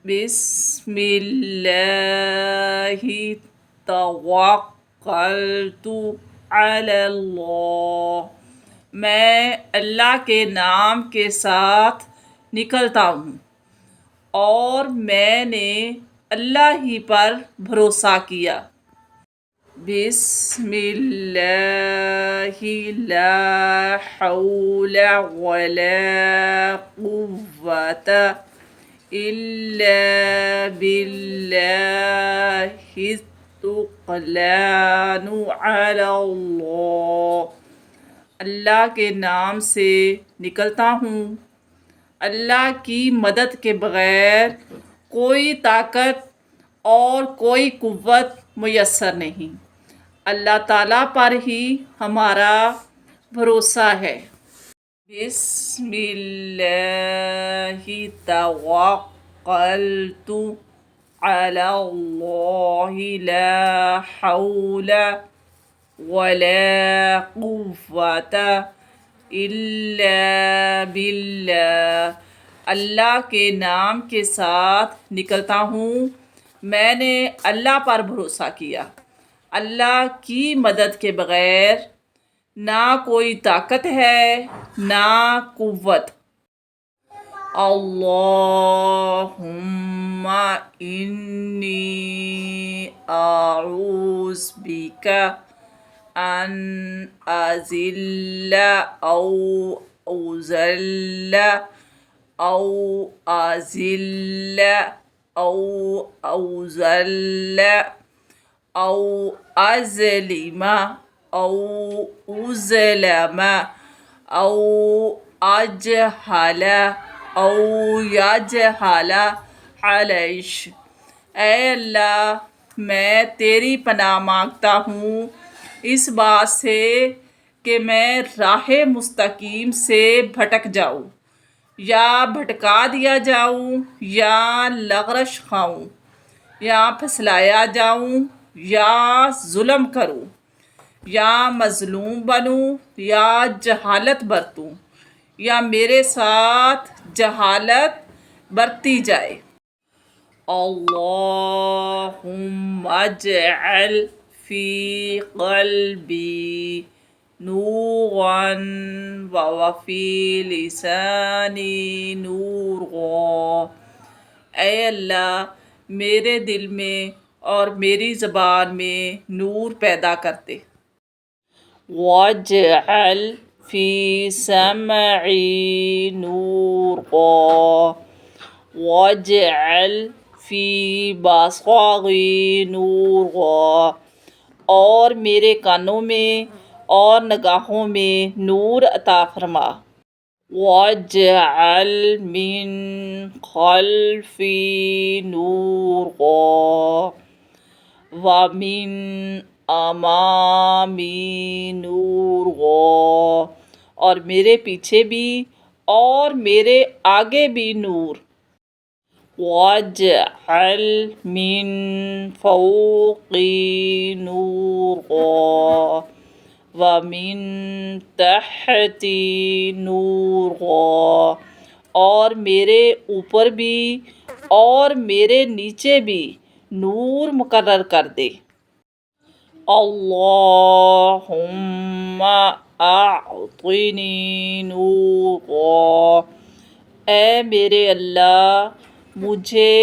بسم اللہ توکلت علی اللہ، میں اللہ کے نام کے ساتھ نکلتا ہوں اور میں نے اللہ ہی پر بھروسہ کیا۔ بسم اللہ لا حول ولا قوة الا باللہ الثقلان علی اللہ، اللہ کے نام سے نکلتا ہوں، اللہ کی مدد کے بغیر کوئی طاقت اور کوئی قوت میسر نہیں، اللہ تعالیٰ پر ہی ہمارا بھروسہ ہے۔ بسم اللہ توکلت علی اللہ لا حول ولا قوة الا باللہ، اللہ کے نام کے ساتھ نکلتا ہوں، میں نے اللہ پر بھروسہ کیا، اللہ کی مدد کے بغیر نہ کوئی طاقت ہے نہ قوت۔ اللہم انی اعوذ بک ان اذل او اذل او اذل او اذل او اظلم او اظلم او اجہل او یجہل علیش۔ اے اللہ، میں تیری پناہ مانگتا ہوں اس بات سے کہ میں راہ مستقیم سے بھٹک جاؤں، یا بھٹکا دیا جاؤں، یا لغرش کھاؤں، یا پھسلایا جاؤں، یا ظلم کروں، یا مظلوم بنوں، یا جہالت برتوں، یا میرے ساتھ جہالت برتی جائے۔ اللہم اجعل فی قلبی نورا وفی لسانی نورا، اے اللہ میرے دل میں اور میری زبان میں نور پیدا کر دے۔ واجعل فی سمعی نورا واجعل فی بصری نورا، اور میرے کانوں میں اور نگاہوں میں نور عطا فرما۔ واجعل من خلفی نورا ومن امامی نورا، اور میرے پیچھے بھی اور میرے آگے بھی نور۔ واجعل من فوقی نورا ومن تحتی نورا، اور میرے اوپر بھی اور میرے نیچے بھی نور مقرر کر دے۔ اللہم اعطنی نورا، اے میرے اللہ مجھے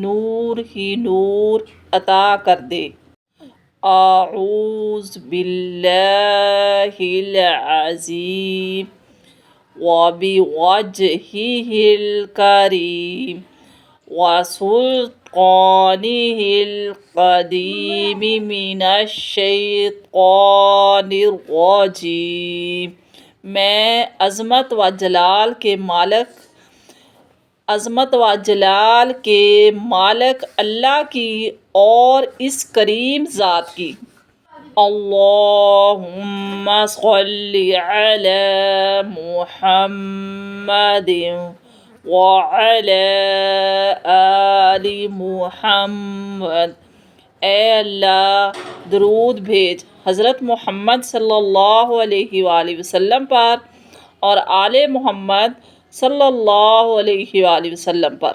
نور ہی نور عطا کر دے۔ اعوذ باللہ العظیم وبوجہہ الکریم وسلطانہ القدیم من الشیطان الرجیم، میں عظمت و جلال کے مالک اللہ کی اور اس کریم ذات کی۔ اللہم صلی علی محمد وعلی آل محمد، اے اللہ درود بھیج حضرت محمد صلی اللہ علیہ وآلہ وسلم پر اور آل محمد صلی اللہ علیہ وآلہ وسلم پر۔